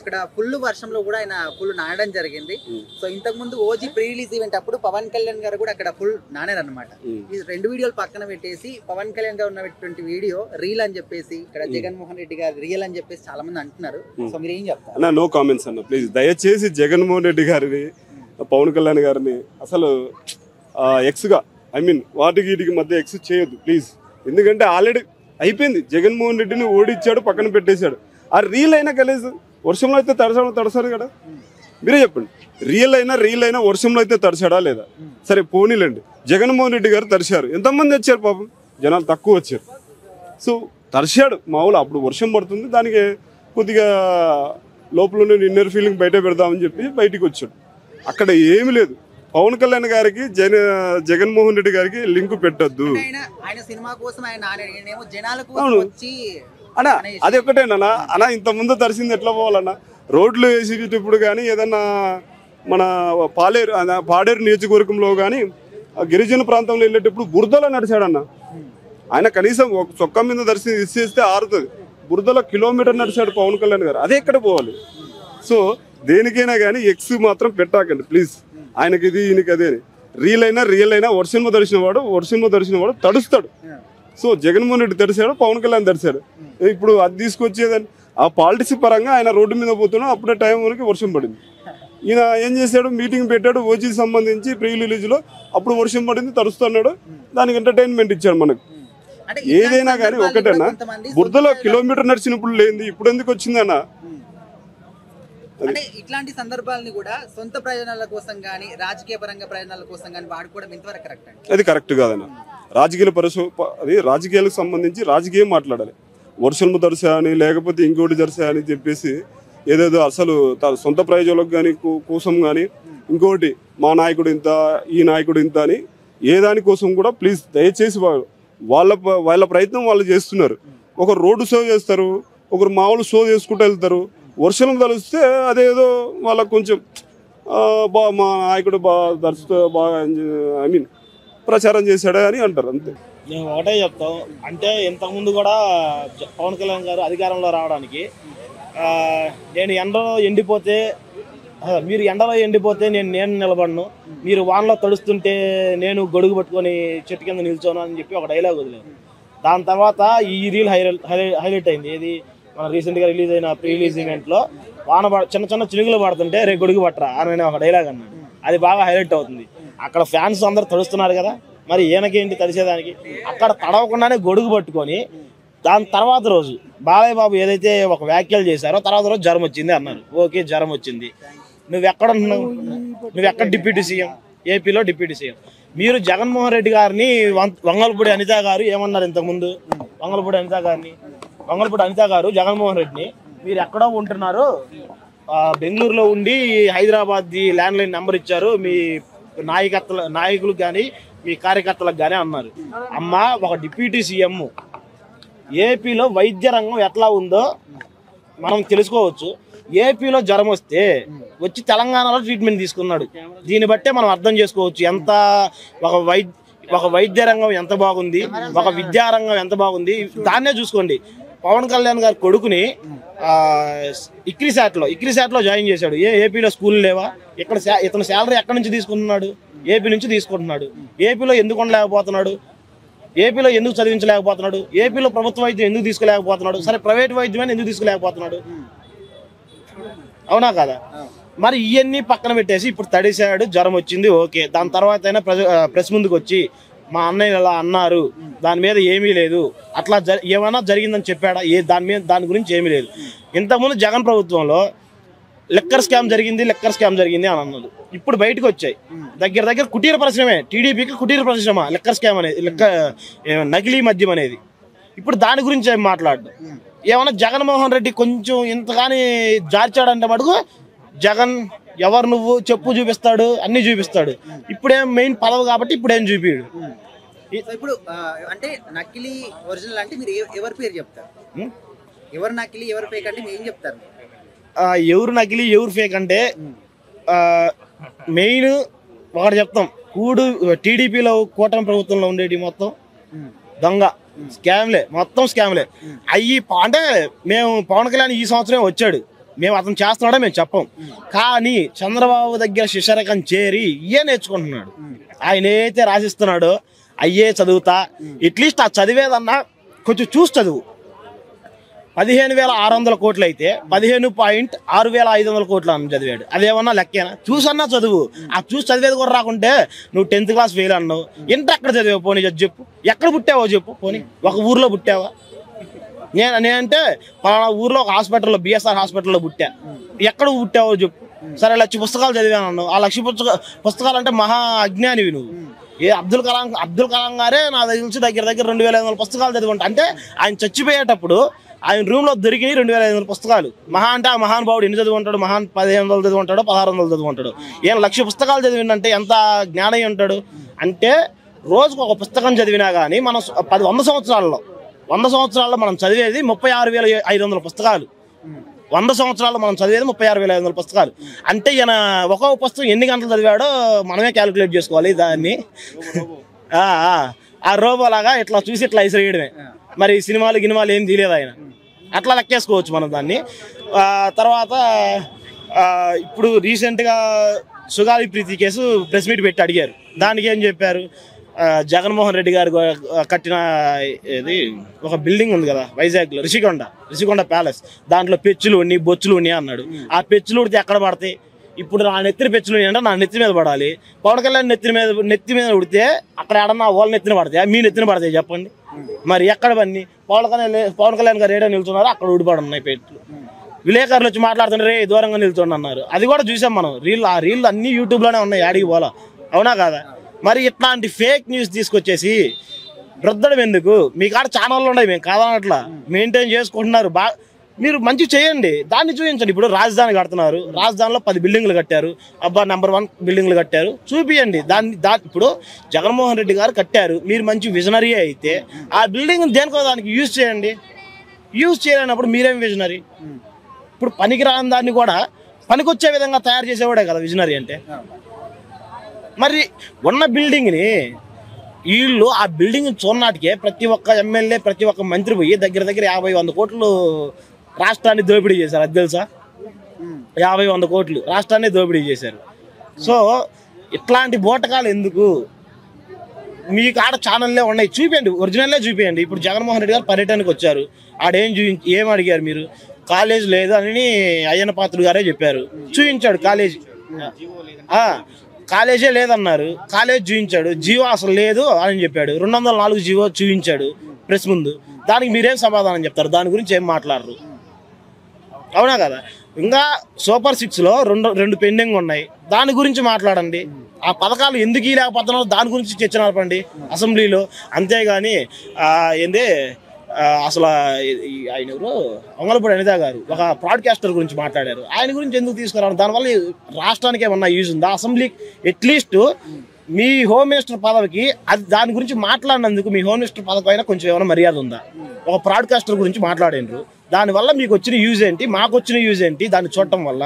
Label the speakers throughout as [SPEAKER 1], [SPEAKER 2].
[SPEAKER 1] అక్కడ ఫుల్ వర్షంలో కూడా ఆయన ఫుల్ నానడం జరిగింది. సో ఇంతకు ముందు ఓజీ ప్రీ రిలీజ్ ఈవెంట్ అప్పుడు పవన్ కళ్యాణ్ గారు కూడా అక్కడ ఫుల్ నానారు అనమాట. ఈ 2 వీడియోలు పక్కన పెట్టేసి పవన్ కళ్యాణ్ గారు ఉన్నటువంటి వీడియో రీల్ అని చెప్పేసి ఇక్కడ జగన్మోహన్ రెడ్డి గారు రియల్ అని చెప్పేసి చాలా మంది అంటున్నారు. సో మీరు ఏం చెప్తారు?
[SPEAKER 2] నో కామెంట్స్ అన్న ప్లీజ్. దయచేసి జగన్మోహన్ రెడ్డి గారిని పవన్ కళ్యాణ్ గారిని అసలు ఎక్స్గా వాటికి వీటికి మధ్య ఎక్స్ చేయొద్దు ప్లీజ్. ఎందుకంటే ఆల్రెడీ అయిపోయింది. జగన్మోహన్ రెడ్డిని ఓడిచ్చాడు, పక్కన పెట్టేశాడు. ఆ రీల్ అయినా కలిసి వర్షంలో అయితే తడసాడు కదా, మీరే చెప్పండి. రీల్ అయినా వర్షంలో అయితే తడిచాడా లేదా? సరే పోనీలండి, జగన్మోహన్ రెడ్డి గారు తడిచారు. ఎంతమంది వచ్చారు పాపం, జనాలు తక్కువ వచ్చారు. సో తడిచాడు మామూలు. అప్పుడు వర్షం పడుతుంది, దానికి కొద్దిగా లోపల ఇన్నర్ ఫీలింగ్ బయట పెడదామని చెప్పి బయటికి వచ్చాడు. అక్కడ ఏమి లేదు. పవన్ కళ్యాణ్ గారికి జగన్మోహన్ రెడ్డి గారికి లింక్ పెట్టద్దు. అన్నా అది ఒకటేనా అన్నా, ఇంత ముందు తరిసింది ఎట్లా పోవాలన్నా? రోడ్లు వేసేటప్పుడు కానీ ఏదన్నా మన పాడేరు నియోజకవర్గంలో కానీ గిరిజన ప్రాంతంలో వెళ్ళేటప్పుడు బురదలో నడిచాడన్న ఆయన. కనీసం ఒక చొక్కా మీద దర్శనం ఇచ్చేస్తే ఆరుతుంది. బురదలో కిలోమీటర్ నడిచాడు పవన్ కళ్యాణ్ గారు. అదే ఎక్కడ పోవాలి? సో దేనికైనా కానీ ఎక్స్ మాత్రం పెట్టాకండి ప్లీజ్. ఆయనకి ఇది ఈయనకి అదే. రియల్ అయినా వర్షంలో దర్శనం తడుస్తాడు. సో జగన్మోహన్ రెడ్డి తడిశాడు, పవన్ కళ్యాణ్ తడిశాడు. ఇప్పుడు అది తీసుకొచ్చేదని ఆ పాలిటిక్స్ పరంగా ఆయన రోడ్డు మీద పోతున్నాడు. అప్పుడే టైం వరకు వర్షం పడింది. ఈయన ఏం చేశాడు, మీటింగ్ పెట్టాడు ఓజీకి సంబంధించి ప్రీ రిలీజ్లో. అప్పుడు వర్షం పడింది, తడుస్తున్నాడు. దానికి ఎంటర్టైన్మెంట్ ఇచ్చాడు మనకు. ఏదైనా కానీ ఒకటేనా, బురదలో కిలోమీటర్ నడిచినప్పుడు లేనిది ఇప్పుడు ఎందుకు వచ్చిందన్న?
[SPEAKER 1] అంటే ఇట్లాంటి సందర్భాలని కూడా సొంత ప్రయోజనాల కోసం కానీ రాజకీయ పరంగా ప్రయోజనాల కోసం కానీ వాడుకోవడం ఇంతవరకు కరెక్ట్ అండి? అది
[SPEAKER 2] కరెక్ట్ కాదన్న. రాజకీయాలకు సంబంధించి రాజకీయం మాట్లాడాలి. వర్షంలో దర్శా అని లేకపోతే ఇంకోటి దర్శా అని చెప్పేసి ఏదేదో అసలు సొంత ప్రయోజనాలకు కానీ కోసం కానీ ఇంకోటి మా నాయకుడు ఇంత, ఈ నాయకుడు ఇంత అని ఏ దానికోసం కూడా ప్లీజ్ దయచేసి వాళ్ళ ప్రయత్నం వాళ్ళు చేస్తున్నారు. ఒకరు రోడ్డు షో చేస్తారు, ఒకరు మామూలు షో చేసుకుంటూ వెళ్తారు. వర్షం తలిస్తే అదేదో వాళ్ళకు కొంచెం మా నాయకుడు బాగా ప్రచారం చేశాడే అని అంటారు, అంతే.
[SPEAKER 3] నేను ఒకటే చెప్తాం, అంటే ఇంతకుముందు కూడా పవన్ కళ్యాణ్ గారు అధికారంలో రావడానికి నేను మీరు ఎండలో ఎండిపోతే నేను నిలబడను, మీరు వానలో తడుస్తుంటే నేను గొడుగు పట్టుకొని చెట్టు కింద నిల్చోను అని చెప్పి ఒక డైలాగ్ వదిలేదు. దాని తర్వాత ఈ రీల్ హైలైట్ అయింది. ఏది మన రీసెంట్గా రిలీజ్ అయిన ప్రీ రిలీజ్ ఈవెంట్లో చిన్న చిన్న చినుకులు పడుతుంటే రే గొడుగు పట్టరా అని ఒక డైలాగ్ అన్నాడు. అది బాగా హైలైట్ అవుతుంది. అక్కడ ఫ్యాన్స్ అందరు తడుస్తున్నారు కదా, మరి ఈయనకేంటి తడిసేదానికి? అక్కడ తడవకుండానే గొడుగు పట్టుకొని దాని తర్వాత రోజు బాలయ్య బాబు ఏదైతే ఒక వ్యాఖ్యలు చేశారో తర్వాత రోజు జ్వరం వచ్చింది అన్నారు. ఓకే, జ్వరం వచ్చింది. నువ్వెక్కడ ఉంటున్నావు? నువ్వెక్కడ డిప్యూటీ సీఎం? ఏపీలో డిప్యూటీ సీఎం. మీరు జగన్మోహన్ రెడ్డి గారిని వంగలపూడి అనిత గారు ఏమన్నారు ఇంతకుముందు? వంగలపూడి అనిత గారు జగన్మోహన్ రెడ్డిని మీరు ఎక్కడో ఉంటున్నారు, బెంగళూరులో ఉండి హైదరాబాద్ ల్యాండ్ లైన్ నెంబర్ ఇచ్చారు మీ నాయకులకు కానీ మీ కార్యకర్తలకు కానీ అన్నారు. అమ్మ, ఒక డిప్యూటీ సీఎం ఏపీలో వైద్య రంగం ఎట్లా ఉందో మనం తెలుసుకోవచ్చు. ఏపీలో జ్వరం వస్తే వచ్చి తెలంగాణలో ట్రీట్మెంట్ తీసుకున్నాడు. దీన్ని బట్టే మనం అర్థం చేసుకోవచ్చు ఎంత ఒక వైద్య రంగం ఎంత బాగుంది, ఒక విద్యారంగం ఎంత బాగుంది. దాన్నే చూసుకోండి. పవన్ కళ్యాణ్ గారి కొడుకుని ఇక్రిసాట్లో జాయిన్ చేశాడు. ఏపీలో స్కూల్ లేవా? ఇక్కడ ఇతను శాలరీ ఎక్కడి నుంచి తీసుకుంటున్నాడు? ఏపీ నుంచి తీసుకుంటున్నాడు. ఏపీలో ఎందుకు ఉండలేకపోతున్నాడు? ఏపీలో ఎందుకు చదివించలేకపోతున్నాడు? ఏపీలో ప్రభుత్వ వైద్యం ఎందుకు తీసుకోలేకపోతున్నాడు? సరే, ప్రైవేట్ వైద్యమైన ఎందుకు తీసుకోలేకపోతున్నాడు? అవునా కదా? మరి ఇవన్నీ పక్కన పెట్టేసి ఇప్పుడు తడిసాడు, జ్వరం వచ్చింది, ఓకే. దాని తర్వాత అయినా ప్రెస్ ముందుకు వచ్చి మా అన్నయ్య ఇలా అన్నారు, దాని మీద ఏమీ లేదు, అట్లా ఏమైనా జరిగిందని చెప్పాడా? దాని గురించి ఏమీ లేదు. ఇంతకుముందు జగన్ ప్రభుత్వంలో లెక్కర్ స్కామ్ జరిగింది అని అన్నది. ఇప్పుడు బయటకు వచ్చాయి. దగ్గర కుటీర పరిశ్రమే, టీడీపీకి కుటీర పరిశ్రమ లెక్కర్ స్కామ్ అనేది, నకిలీ మద్యం అనేది. ఇప్పుడు దాని గురించి ఏం మాట్లాడు? ఏమన్నా జగన్మోహన్ రెడ్డి కొంచెం ఇంతగాని జార్చాడంటే మటుకు జగన్ ఎవరు నువ్వు చెప్పు చూపిస్తాడు, అన్ని చూపిస్తాడు. ఇప్పుడేం మెయిన్ పదవి కాబట్టి ఇప్పుడేం చూపిడు.
[SPEAKER 1] ఇప్పుడు అంటే నకిలీ ఒరిజినల్ అంటే మీరు ఎవరి పేరు చెప్తారు? ఎవరు నకిలీ ఎవరు ఫేక్ అంటే మీరు ఏం చెప్తారు?
[SPEAKER 3] ఎవరు నకిలీ ఎవరు ఫేక్ అంటే మెయిన్ ఒకటి చెప్తాం. టీడీపీలో కూటమి ప్రభుత్వంలో ఉండేటి మొత్తం దొంగ స్కామ్లే, మొత్తం స్కామ్లే అయ్యి. అంటే మేము పవన్ కళ్యాణ్ ఈ సంవత్సరం వచ్చాడు, మేము అతను చేస్తున్నాడో మేము చెప్పం. కానీ చంద్రబాబు దగ్గర శిష్యరకం చేరి ఇయే నేర్చుకుంటున్నాడు. ఆయన ఏదైతే రాసిస్తున్నాడో అయ్యే చదువుతా, అట్లీస్ట్ ఆ చదివేదన్నా కొంచెం చూసి చదువు. 15,600 కోట్లు అయితే 15.6500 కోట్లు అని చదివాడు. అదేమన్నా లెక్కేనా? చూసన్నా చదువు. ఆ చూసి చదివేది కూడా రాకుంటే నువ్వు 10th క్లాస్ ఫెయిల్ అన్నావు. ఇంటర్ ఎక్కడ చదివావు పోనీ చెప్పు. ఎక్కడ పుట్టావో చెప్పు పోనీ. ఒక ఊర్లో పుట్టావా? నేనంటే పలానా ఊర్లో ఒక హాస్పిటల్లో బిఎస్ఆర్ హాస్పిటల్లో పుట్టా. ఎక్కడ పుట్టావో చెప్పు. సరే 1,00,000 పుస్తకాలు చదివాను అన్నావు. ఆ 1,00,000 పుస్తకాలు అంటే మహా అజ్ఞానివి నువ్వు. అబ్దుల్ కలాం గారే నా తెలిసి దగ్గర 2,500 పుస్తకాలు చదివంట. అంటే ఆయన చచ్చిపోయేటప్పుడు ఆయన రూమ్ లో దొరికినాయి 2,500 పుస్తకాలు. మహా అంటే ఆ మహానుభావుడు ఎన్ని చదువుంటాడు? 1500 చదువుంటాడు, 1600 చదువుంటాడు. ఏం 1,00,000 పుస్తకాలు చదివిందంటే ఎంత జ్ఞానం ఉంటాడు? అంటే రోజుకు ఒక పుస్తకం చదివినా కానీ మనం 100 సంవత్సరాల్లో మనం చదివేది 36,500 పుస్తకాలు. 100 సంవత్సరాల్లో మనం చదివేది 36,500 పుస్తకాలు. అంటే ఈయన ఒక్కొక్క పుస్తకం ఎన్ని గంటలు చదివాడో మనమే క్యాలిక్యులేట్ చేసుకోవాలి దాన్ని. ఆ రోబోలాగా ఇట్లా చూసి ఇట్లా ఇసిరేయడమే. మరి సినిమాలు గినిమాలు ఏం తీయలేదు ఆయన. అట్లా లెక్కేసుకోవచ్చు మనం దాన్ని. తర్వాత ఇప్పుడు రీసెంట్గా సుగాలి ప్రీతి కేసు ప్రెస్ మీట్ పెట్టి అడిగారు. దానికి ఏం చెప్పారు? జగన్మోహన్ రెడ్డి గారు కట్టిన ఇది ఒక బిల్డింగ్ ఉంది కదా వైజాగ్లో, రిషికొండ ప్యాలెస్, దాంట్లో పెచ్చులు ఉన్నాయి, బొచ్చులు ఉన్నాయి అన్నాడు. ఆ పెచ్చులు ఉడితే ఎక్కడ పడతాయి? ఇప్పుడు నా నెత్తిన పెచ్చులు అంటే నా నెత్తి మీద పడాలి. పవన్ కళ్యాణ్ నెత్తి మీద ఉడితే అక్కడ ఏడన్నా వాళ్ళ నెత్తిన పడతాయి, మీ నెత్తిన పడతాయి చెప్పండి. మరి ఎక్కడ పని? పవన్ కళ్యాణ్ గారు ఏడా నిల్చున్నారో అక్కడ ఊడిపడి ఉన్నాయి పెట్లు. విలేకరులు వచ్చి మాట్లాడుతుంటే దూరంగా నిల్చోండి అన్నారు. అది కూడా చూసాం మనం. ఆ రీల్ అన్ని యూట్యూబ్లోనే ఉన్నాయి, యాడికి పోలా. అవునా కాదా? మరి ఇట్లాంటి ఫేక్ న్యూస్ తీసుకొచ్చేసి రుద్దడం ఎందుకు? మీ కాడ ఛానళ్ళు ఉన్నాయి, మేము కాదనట్లా, మెయింటైన్ చేసుకుంటున్నారు. మీరు మంచి చేయండి, దాన్ని చూపించండి. ఇప్పుడు రాజధాని కడుతున్నారు, రాజధానిలో 10 బిల్డింగ్లు కట్టారు. అబ్బా నెంబర్ 1 బిల్డింగ్లు కట్టారు, చూపియండి దాన్ని. ఇప్పుడు జగన్మోహన్ రెడ్డి గారు కట్టారు, మీరు మంచి విజనరీ అయితే ఆ బిల్డింగ్ దేనికో దానికి యూజ్ చేయండి. యూజ్ చేయలేనప్పుడు మీరేం విజనరీ? ఇప్పుడు పనికిరాని దాన్ని కూడా పనికొచ్చే విధంగా తయారు చేసేవాడే కదా విజనరీ అంటే. మరి ఉన్న బిల్డింగ్ని వీళ్ళు ఆ బిల్డింగ్ చూడనాటికే ప్రతి ఒక్క ఎమ్మెల్యే, ప్రతి ఒక్క మంత్రి పోయి దగ్గర 50-100 కోట్లు రాష్ట్రాన్ని దోపిడీ చేశారు. అది తెలుసా? 50-100 కోట్లు రాష్ట్రాన్ని దోపిడీ చేశారు. సో ఇట్లాంటి బోటకాలు ఎందుకు? మీ కాడ ఛానల్లే ఉన్నాయి, చూపించండి, ఒరిజినల్లే చూపించండి. ఇప్పుడు జగన్మోహన్ రెడ్డి గారు పర్యటనకు వచ్చారు, ఏం అడిగారు మీరు? కాలేజ్ లేదు అని అయ్యన్న పాత్రుడు గారే చెప్పారు, చూపించాడు. కాలేజే లేదన్నారు, కాలేజ్ చూపించాడు. జీవో అసలు లేదు అని చెప్పాడు. 204 జీవో చూపించాడు ప్రెస్ ముందు. దానికి మీరేం సమాధానం చెప్తారు? దాని గురించి ఏం మాట్లాడరు. అవునా కదా? ఇంకా సూపర్ 6లో రెండు పెండింగ్ ఉన్నాయి, దాని గురించి మాట్లాడండి. ఆ పథకాలు ఎందుకు లేకపోతున్నారో దాని గురించి చర్చ నడపండి అసెంబ్లీలో. అంతేగాని ఏంది అసలు ఆయన ఎవరు వంగలపూడి అనిత గారు ఒక బ్రాడ్కాస్టర్ గురించి మాట్లాడారు. ఆయన గురించి ఎందుకు తీసుకురావడం? దానివల్ల రాష్ట్రానికి ఏమన్నా యూజ్ ఉందా? అసెంబ్లీ అట్లీస్ట్ మీ హోమ్ మినిస్టర్ పదవికి దాని గురించి మాట్లాడినందుకు మీ హోమ్ మినిస్టర్ పదవి అయినా కొంచెం ఏమైనా మర్యాద ఉందా? ఒక బ్రాడ్కాస్టర్ గురించి మాట్లాడినారు, దానివల్ల మీకు వచ్చిన యూజ్ ఏంటి, మాకు వచ్చిన యూజ్ ఏంటి? దాన్ని చూడటం వల్ల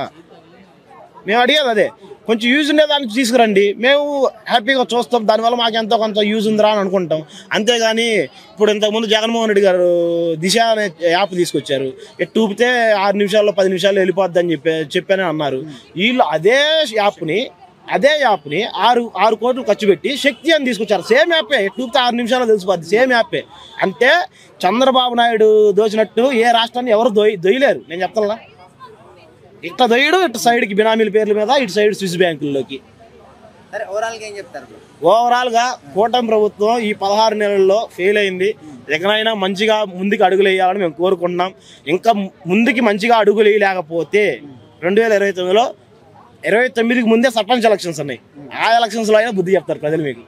[SPEAKER 3] మేము అడిగేది అదే. కొంచెం యూజ్ ఉండే దాన్ని తీసుకురండి, మేము హ్యాపీగా చూస్తాం. దానివల్ల మాకు ఎంతో కొంత యూజ్ ఉందిరా అని అనుకుంటాం. అంతేగాని ఇప్పుడు ఇంతకుముందు జగన్మోహన్ రెడ్డి గారు దిశ అనే యాప్ తీసుకొచ్చారు, ఎట్టు ఊపితే 6 నిమిషాల్లో 10 నిమిషాల్లో వెళ్ళిపోద్ది అని చెప్పానే అన్నారు. వీళ్ళు అదే యాప్ని 6 కోట్లు ఖర్చు పెట్టి శక్తి అని తీసుకొచ్చారు. సేమ్ యాపే, ఎట్టు ఊపితే 6 నిమిషాల్లో తెలిసిపోద్ది, సేమ్ యాపే. అంటే చంద్రబాబు నాయుడు దోచినట్టు ఏ రాష్ట్రాన్ని ఎవరు దొయ్యలేరు. నేను చెప్తాను, ఇట్లా దొయ్యడు, ఇటు సైడ్కి బినామీల పేర్ల మీద, ఇటు సైడ్ స్విస్ బ్యాంకుల్లోకి. ఓవరాల్ గా కూటమి ప్రభుత్వం ఈ 16 నెలల్లో ఫెయిల్ అయింది. ఎక్కడైనా మంచిగా ముందుకు అడుగులు వేయాలని మేము కోరుకుంటున్నాం. ఇంకా ముందుకి మంచిగా అడుగులు వేయలేకపోతే 2029లో 29కి ముందే సర్పంచ్ ఎలక్షన్స్ ఉన్నాయి. ఆ ఎలక్షన్స్ లో అయినా బుద్ధి చెప్తారు ప్రజలు మీకు.